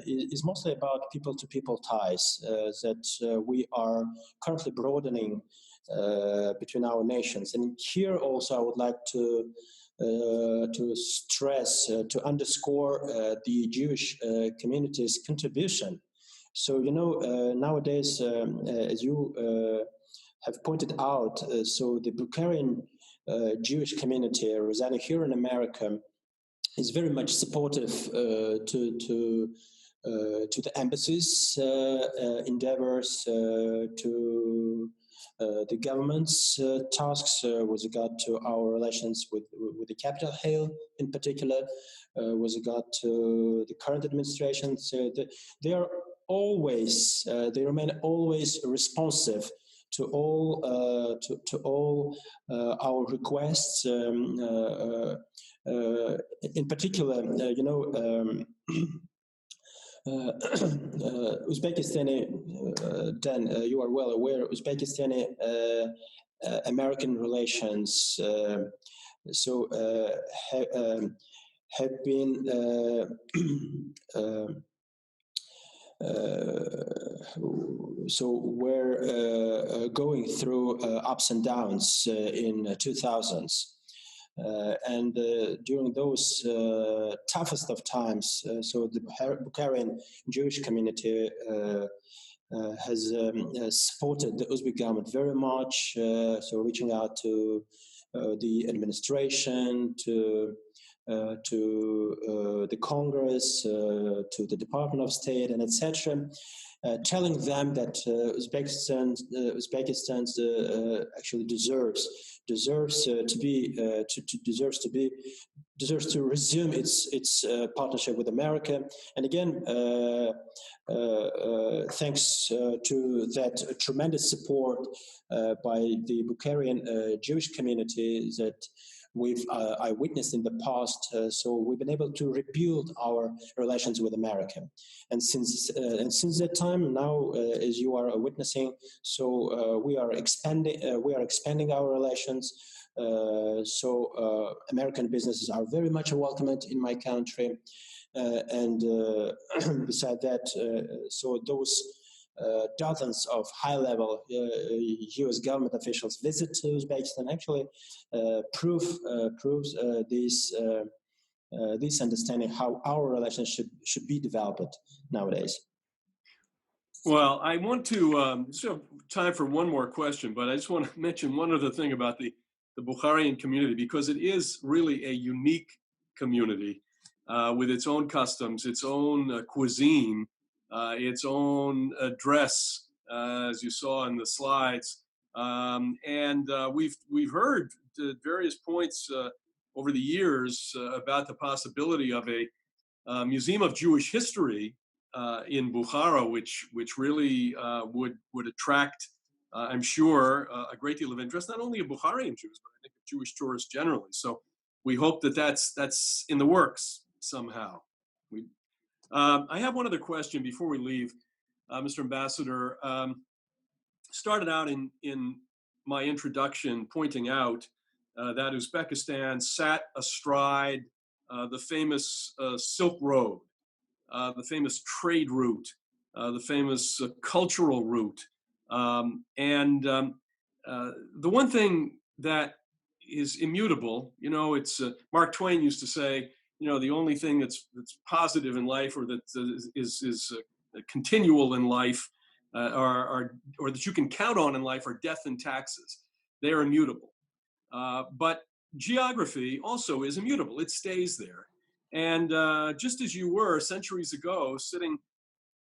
is mostly about people-to-people ties that we are currently broadening between our nations. And here also I would like to stress, to underscore the Jewish community's contribution. So, nowadays, as you have pointed out, so the Bukharian Jewish community residing here in America is very much supportive to the embassy's endeavors, to the government's tasks with regard to our relations with the Capitol Hill in particular, with regard to the current administration. So they are always, they remain always responsive to all our requests. In particular, Uzbekistani, Dan, you are well aware, Uzbekistani American relations have been we're going through ups and downs in 2000s. And during those toughest of times, so the Bukharian Jewish community has supported the Uzbek government very much, so reaching out to the administration, to the Congress, to the Department of State, and etc., telling them that Uzbekistan actually deserves to resume its partnership with America. And again, thanks to that tremendous support by the Bukharian Jewish community that I witnessed in the past, so we've been able to rebuild our relations with America, and since that time now, as you are witnessing, so we are expanding our relations. So American businesses are very much welcomed in my country, and beside that, so those dozens of high-level U.S. government officials visit to Uzbekistan actually proves this understanding how our relationship should be developed nowadays. Well, I want to just have time for one more question, but I just want to mention one other thing about the Bukharian community, because it is really a unique community with its own customs, its own cuisine, its own dress, as you saw in the slides, and we've heard at various points over the years about the possibility of a museum of Jewish history in Bukhara, which really would attract, I'm sure, a great deal of interest, not only of Bukharian Jews, but I think of Jewish tourists generally. So we hope that that's in the works somehow. I have one other question before we leave, Mr. Ambassador. Started out in my introduction pointing out that Uzbekistan sat astride the famous Silk Road, the famous trade route, the famous cultural route. And the one thing that is immutable, it's Mark Twain used to say, the only thing that's positive in life, or that is continual in life, or that you can count on in life, are death and taxes. They are immutable. But geography also is immutable. It stays there. And just as you were centuries ago, sitting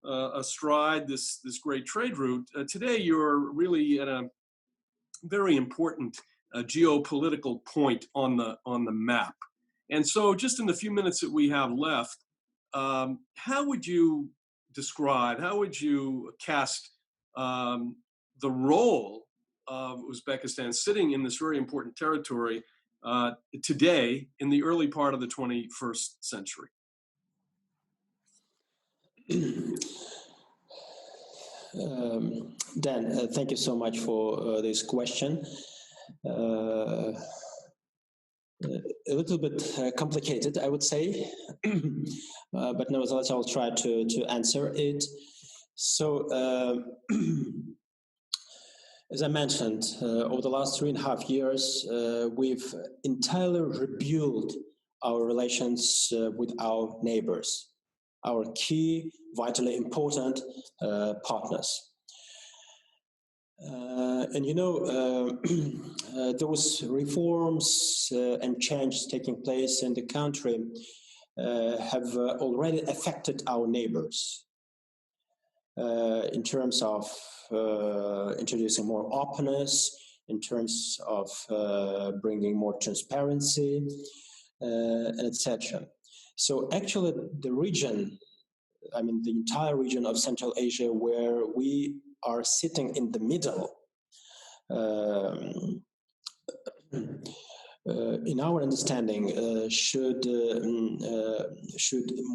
astride this great trade route, today you're really at a very important geopolitical point on the map. And so, just in the few minutes that we have left, how would you describe, how would you cast the role of Uzbekistan sitting in this very important territory today in the early part of the 21st century? Dan, thank you so much for this question. A little bit complicated, I would say, but nevertheless, I'll try to answer it. So, As I mentioned, over the last 3.5 years, we've entirely rebuilt our relations with our neighbors, our key, vitally important partners. Those reforms and changes taking place in the country have already affected our neighbors in terms of introducing more openness, in terms of bringing more transparency, etc. So actually the region, the entire region of Central Asia, where we are sitting in the middle, in our understanding, should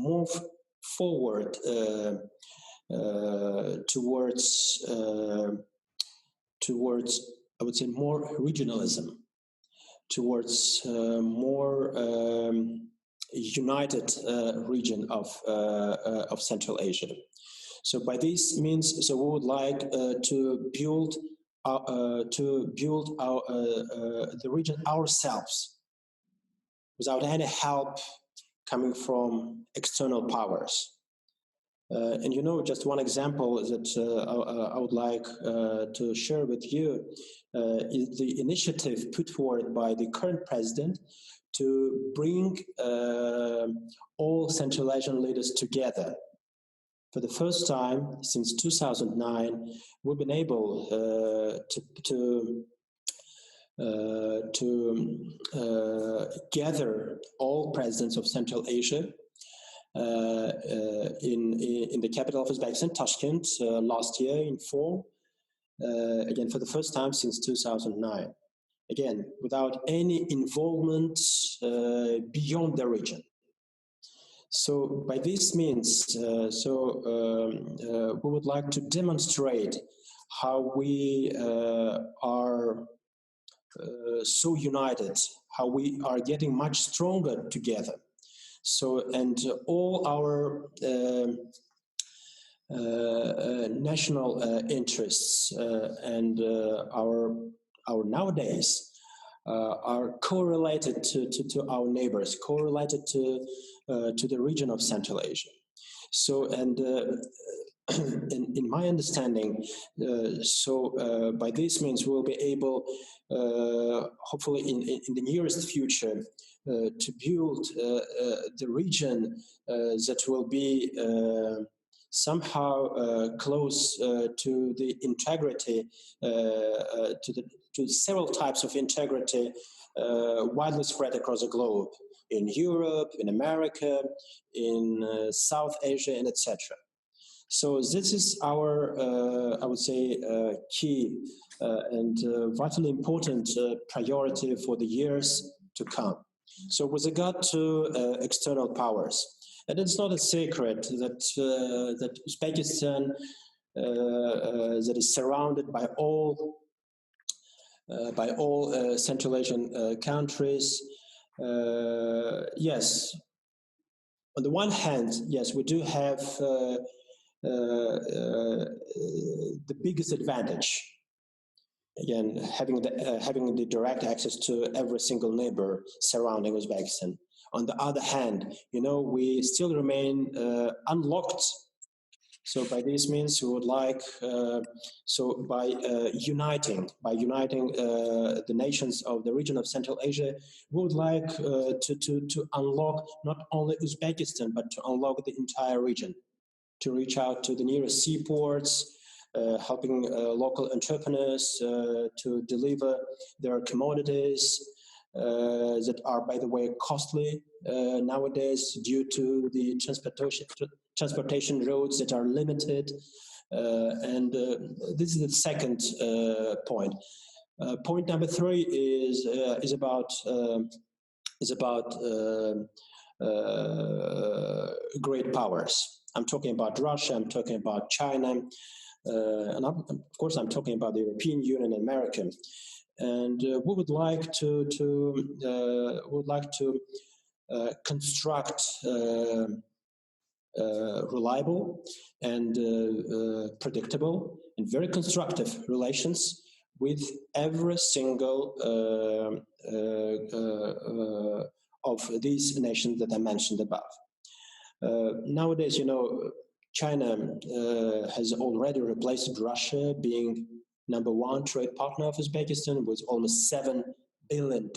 move forward towards, I would say, more regionalism, towards more united region of Central Asia. So by this means, so we would like to build the region ourselves, without any help coming from external powers. Just one example that I would like to share with you is the initiative put forward by the current president to bring all Central Asian leaders together. For the first time since 2009, we've been able to gather all presidents of Central Asia in the capital of Uzbekistan, Tashkent, last year in fall, again for the first time since 2009. Again, without any involvement beyond the region. So by this means, we would like to demonstrate how we are so united, how we are getting much stronger together. So, and all our national interests and our nowadays are correlated to our neighbors, correlated to the region of Central Asia. So, and in my understanding, by this means we'll be able, hopefully in the nearest future, to build the region that will be somehow close to the integrity, to several types of integrity widely spread across the globe, in Europe, in America, in South Asia, and etc. So this is our, I would say, key and vitally important priority for the years to come. So with regard to external powers, and it's not a secret that that Uzbekistan, that is surrounded by all Central Asian countries. Yes, on the one hand, yes, we do have the biggest advantage. Again, having the direct access to every single neighbor surrounding Uzbekistan. On the other hand, we still remain unlocked. So by this means, we would like, by uniting the nations of the region of Central Asia, we would like to unlock not only Uzbekistan, but to unlock the entire region, to reach out to the nearest seaports, helping local entrepreneurs to deliver their commodities that are, by the way, costly nowadays due to the transportation roads that are limited. And this is the second point. Point number 3 is about great powers. I'm talking about Russia. I'm talking about China. And of course, I'm talking about the European Union and America, and we would like to construct reliable and predictable and very constructive relations with every single of these nations that I mentioned above. Nowadays, China has already replaced Russia being number one trade partner of Uzbekistan with almost $7 billion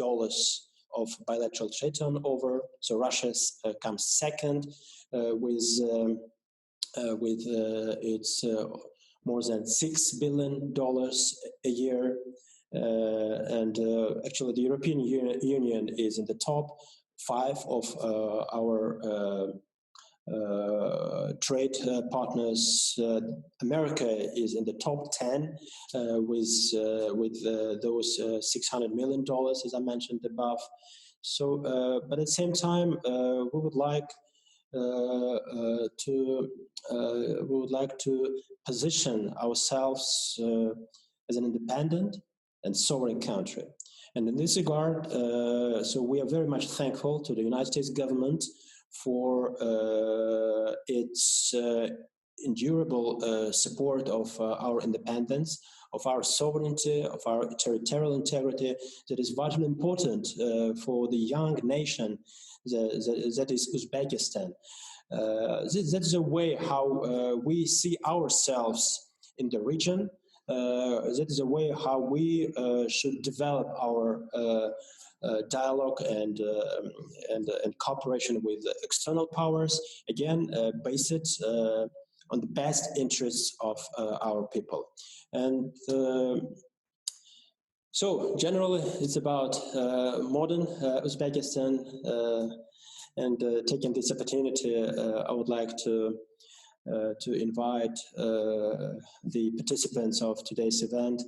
of bilateral trade turnover. So Russia comes second with its more than $6 billion a year. And actually, the European Union is in the top 5 of our trade partners. America is in the top 10 with those $600 million, as I mentioned above. So, but at the same time, we would like to position ourselves as an independent and sovereign country. And in this regard, so we are very much thankful to the United States government for its endurable support of our independence, of our sovereignty, of our territorial integrity, that is vitally important for the young nation that is Uzbekistan. That is a way how we see ourselves in the region. That is a way how we should develop our dialogue and cooperation with external powers. Again, based on the best interests of our people. And so generally, it's about modern Uzbekistan. And taking this opportunity, I would like to invite the participants of today's event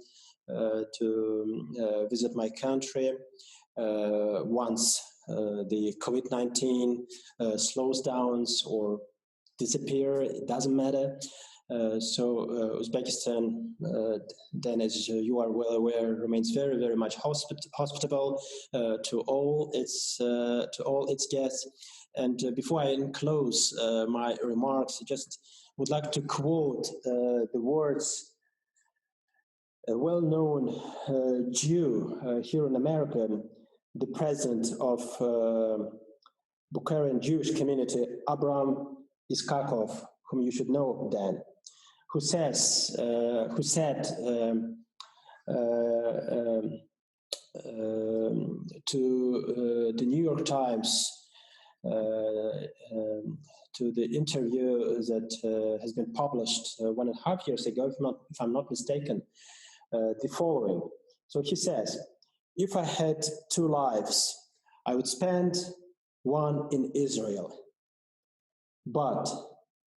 to visit my country once the COVID-19 slows down or disappear. It doesn't matter. So Uzbekistan, then, as you are well aware, remains very, very much hospitable to all its guests. And before I close my remarks, I just would like to quote the words a well-known Jew here in America, the president of Bukharian Jewish community, Abraham Iskakov, whom you should know, Dan, who said to the New York Times, to the interview that has been published 1.5 years ago, if I'm not mistaken, the following. So he says, "If I had 2 lives, I would spend one in Israel. But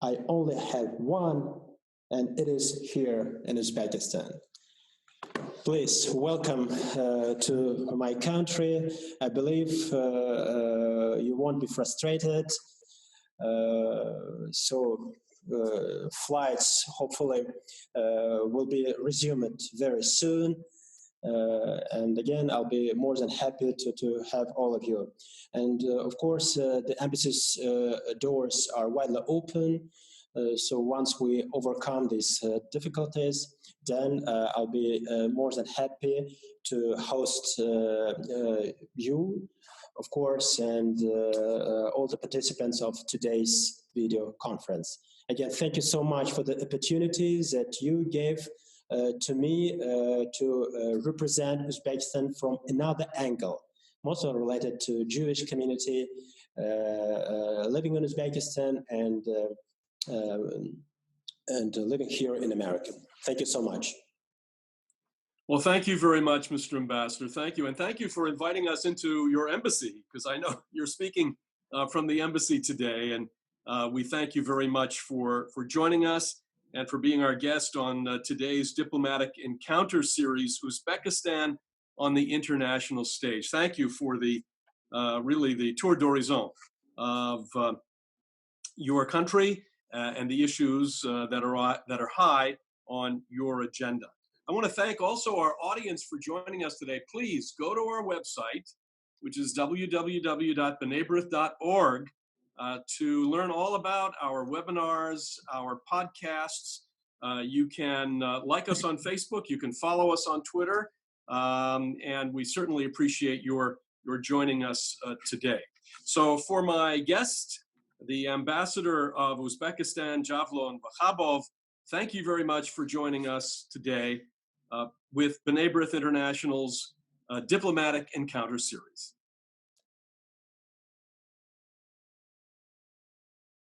I only have one, and it is here in Uzbekistan." Please welcome to my country. I believe you won't be frustrated. So flights hopefully will be resumed very soon. And again, I'll be more than happy to have all of you. And of course, the embassy's doors are widely open. So once we overcome these difficulties, then I'll be more than happy to host you, of course, and all the participants of today's video conference. Again, thank you so much for the opportunities that you gave to me to represent Uzbekistan from another angle, mostly related to Jewish community living in Uzbekistan and living here in America. Thank you so much. Well, thank you very much, Mr. Ambassador. Thank you. And thank you for inviting us into your embassy, because I know you're speaking from the embassy today. And we thank you very much for joining us and for being our guest on today's Diplomatic Encounter Series, Uzbekistan on the International Stage. Thank you for the really the tour d'horizon of your country and the issues that are high on your agenda. I want to thank also our audience for joining us today. Please go to our website, which is www.b'nai b'rith.org, to learn all about our webinars, our podcasts, You can like us on Facebook. You can follow us on Twitter. And we certainly appreciate your joining us today. So for my guest, the ambassador of Uzbekistan, Javlon Vakhabov, thank you very much for joining us today with B'nai B'rith International's Diplomatic Encounter Series.